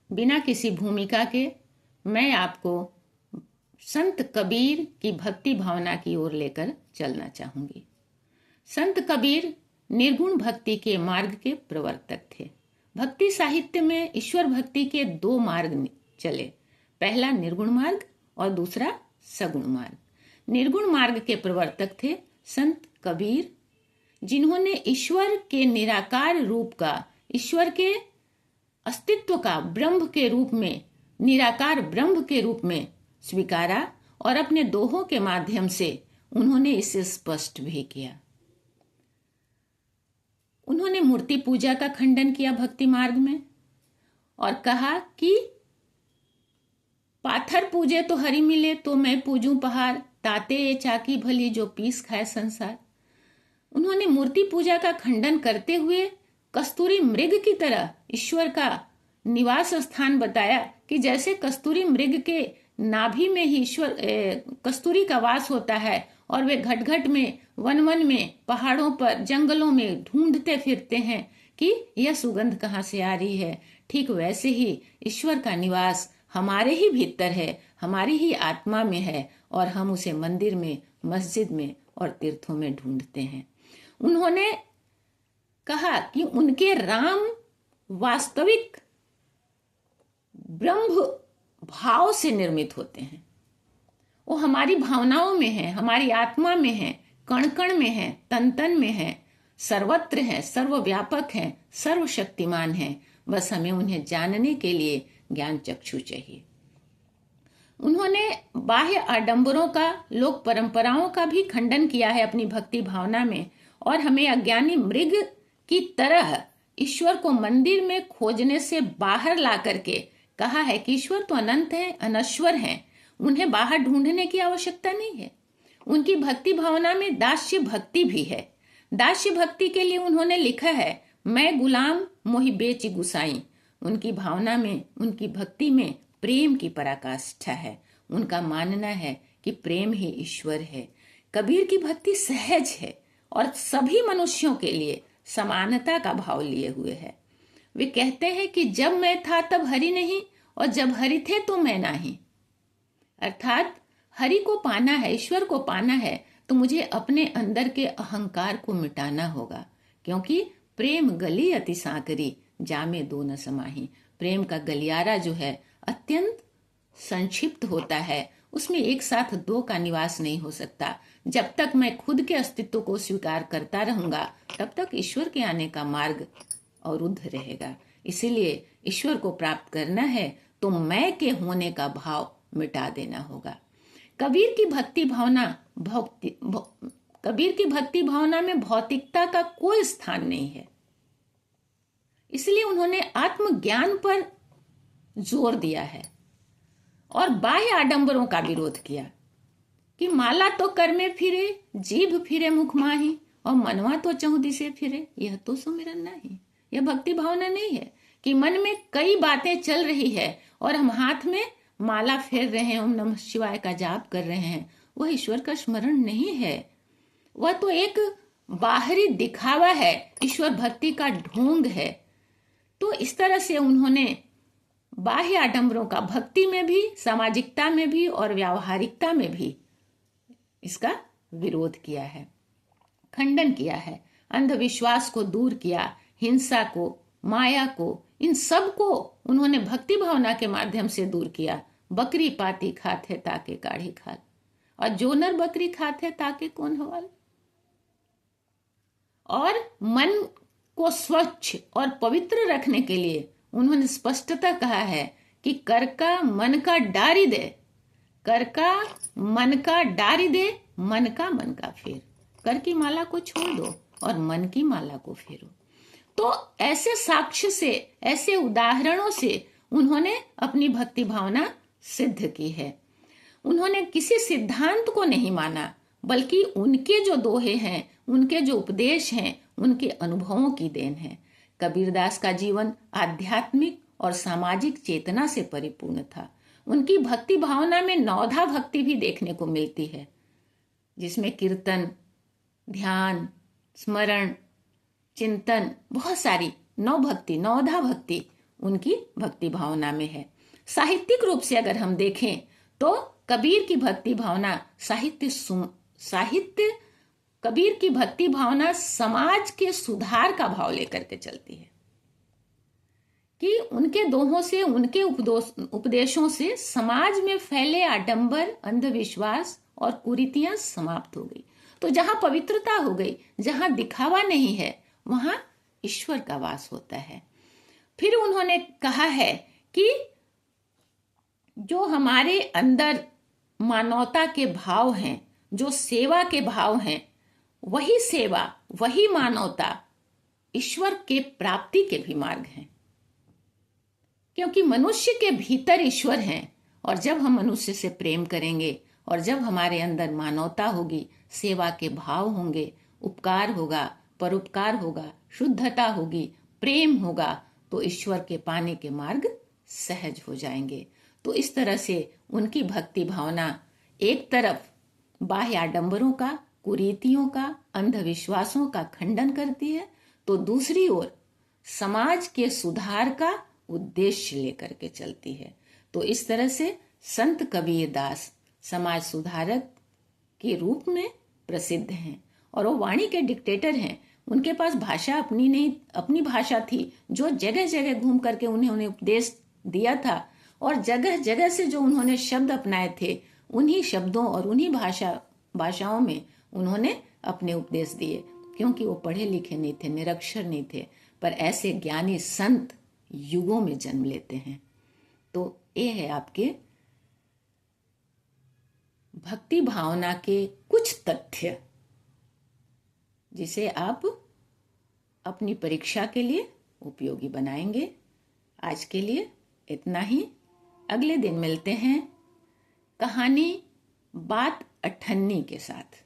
बिना किसी भूमिका के मैं आपको संत कबीर की भक्ति भावना की ओर लेकर चलना चाहूंगी। संत कबीर निर्गुण भक्ति के मार्ग के प्रवर्तक थे। भक्ति साहित्य में ईश्वर भक्ति के दो मार्ग चले, पहला निर्गुण मार्ग और दूसरा सगुण मार्ग। निर्गुण मार्ग के प्रवर्तक थे संत कबीर, जिन्होंने ईश्वर के निराकार रूप का, ईश्वर के अस्तित्व का ब्रह्म के रूप में, निराकार ब्रह्म के रूप में स्वीकारा और अपने दोहों के माध्यम से उन्होंने इसे स्पष्ट भी किया। उन्होंने मूर्ति पूजा का खंडन किया भक्ति मार्ग में और कहा कि पाथर पूजे तो हरि मिले, तो मैं पूजूं पहाड़, ताते ये चाकी भली जो पीस खाए संसार। उन्होंने मूर्ति पूजा का खंडन करते हुए कस्तूरी मृग की तरह ईश्वर का निवास स्थान बताया कि जैसे कस्तूरी मृग के नाभि में ही ईश्वर कस्तूरी का वास होता है और वे घट घट में, वन वन में, पहाड़ों पर, जंगलों में ढूंढते फिरते हैं कि यह सुगंध कहाँ से आ रही है, ठीक वैसे ही ईश्वर का निवास हमारे ही भीतर है, हमारी ही आत्मा में है और हम उसे मंदिर में, मस्जिद में और तीर्थों में ढूंढते हैं। उन्होंने कहा कि उनके राम वास्तविक ब्रह्म भाव से निर्मित होते हैं। वो हमारी भावनाओं में है, हमारी आत्मा में है, कण कण में है, तन तन में है, सर्वत्र है, सर्वव्यापक है, सर्वशक्तिमान है। बस हमें उन्हें जानने के लिए ज्ञान चक्षु चाहिए। उन्होंने बाह्य आडंबरों का, लोक परंपराओं का भी खंडन किया है अपनी भक्ति भावना में और हमें अज्ञानी मृग की तरह ईश्वर को मंदिर में खोजने से बाहर ला करके कहा है कि ईश्वर तो अनंत है, अनश्वर है, उन्हें बाहर ढूंढने की आवश्यकता नहीं है। उनकी भक्ति भावना में दास्य भक्ति भी है। दास्य भक्ति के लिए उन्होंने लिखा है, मैं गुलाम मोहि बेच गुसाई। उनकी भावना में, उनकी भक्ति में प्रेम की पराकाष्ठा है। उनका मानना है कि प्रेम ही ईश्वर है। कबीर की भक्ति सहज है और सभी मनुष्यों के लिए समानता का भाव लिए हुए है। वे कहते हैं कि जब मैं था तब हरि नहीं और जब हरि थे तो मैं नहीं। अर्थात हरि को पाना है, ईश्वर को पाना है तो मुझे अपने अंदर के अहंकार को मिटाना होगा, क्योंकि प्रेम गली अति सांकरी, जामे दो न समाही। प्रेम का गलियारा जो है अत्यंत संक्षिप्त होता है, उसमें एक साथ दो का निवास नहीं हो सकता। जब तक मैं खुद के अस्तित्व को स्वीकार करता रहूंगा तब तक ईश्वर के आने का मार्ग अवरुद्ध रहेगा। इसीलिए ईश्वर को प्राप्त करना है तो मैं के होने का भाव मिटा देना होगा। कबीर की भक्ति भावना में भौतिकता का कोई स्थान नहीं है। इसलिए उन्होंने आत्मज्ञान पर जोर दिया है और बाह्य आडंबरों का विरोध किया कि माला तो कर में फिरे, जीभ फिरे मुख माही और मनवा तो चहुं दिसे फिरे, यह तो सुमिरन नहीं। यह भक्ति भावना नहीं है कि मन में कई बातें चल रही है और हम हाथ में माला फेर रहे हैं, ओम नमः शिवाय का जाप कर रहे हैं, वह ईश्वर का स्मरण नहीं है। वह तो एक बाहरी दिखावा है, ईश्वर भक्ति का ढोंग है। तो इस तरह से उन्होंने बाह्य आडंबरों का भक्ति में भी, सामाजिकता में भी और व्यावहारिकता में भी इसका विरोध किया है, खंडन किया है। अंधविश्वास को दूर किया, हिंसा को, माया को, इन सब को उन्होंने भक्ति भावना के माध्यम से दूर किया। बकरी पाती खाते ताके काढ़ी खाल, और जोनर बकरी खाते ताके कौन हवाल। और मन को स्वच्छ और पवित्र रखने के लिए उन्होंने स्पष्टता कहा है कि कर का मन का डारी दे, कर का मन का डारी दे, मन का फेर। कर की माला को छोड़ दो और मन की माला को फेरो। तो ऐसे साक्ष्य से, ऐसे उदाहरणों से उन्होंने अपनी भक्ति भावना सिद्ध की है। उन्होंने किसी सिद्धांत को नहीं माना, बल्कि उनके जो दोहे हैं, उनके जो उपदेश हैं, उनके अनुभवों की देन है। कबीरदास का जीवन आध्यात्मिक और सामाजिक चेतना से परिपूर्ण था। उनकी भक्ति भावना में नवधा भक्ति भी देखने को मिलती है, जिसमें कीर्तन, ध्यान, स्मरण, चिंतन, बहुत सारी नवभक्ति, नवधा भक्ति उनकी भक्ति भावना में है। साहित्यिक रूप से अगर हम देखें तो कबीर की भक्ति भावना साहित्य कबीर की भक्ति भावना समाज के सुधार का भाव लेकर के चलती है कि उनके दोहों से, उनके उपदेशों से समाज में फैले आडंबर, अंधविश्वास और कुरीतियां समाप्त हो गई। तो जहां पवित्रता हो गई, जहां दिखावा नहीं है, वहां ईश्वर का वास होता है। फिर उन्होंने कहा है कि जो हमारे अंदर मानवता के भाव हैं, जो सेवा के भाव हैं, वही सेवा, वही मानवता ईश्वर के प्राप्ति के भी मार्ग हैं। क्योंकि मनुष्य के भीतर ईश्वर हैं, और जब हम मनुष्य से प्रेम करेंगे और जब हमारे अंदर मानवता होगी, सेवा के भाव होंगे, उपकार होगा, परोपकार होगा, शुद्धता होगी, प्रेम होगा, तो ईश्वर के पाने के मार्ग सहज हो जाएंगे। तो इस तरह से उनकी भक्ति भावना एक तरफ बाह्य आडंबरों का, कुरीतियों का, अंधविश्वासों का खंडन करती है, तो दूसरी ओर समाज के सुधार का उद्देश्य लेकर के चलती है। तो इस तरह से संत कबीर दास समाज सुधारक के रूप में प्रसिद्ध हैं, और वो वाणी के डिक्टेटर हैं। उनके पास भाषा अपनी नहीं, अपनी भाषा थी जो जगह जगह घूम करके उन्हें उपदेश दिया था, और जगह जगह से जो उन्होंने शब्द अपनाए थे, उन्हीं शब्दों और उन्हीं भाषाओं में उन्होंने अपने उपदेश दिए। क्योंकि वो पढ़े लिखे नहीं थे, निरक्षर नहीं थे, पर ऐसे ज्ञानी संत युगों में जन्म लेते हैं। तो ये है आपके भक्ति भावना के कुछ तथ्य, जिसे आप अपनी परीक्षा के लिए उपयोगी बनाएंगे। आज के लिए इतना ही। अगले दिन मिलते हैं कहानी बात 98 के साथ।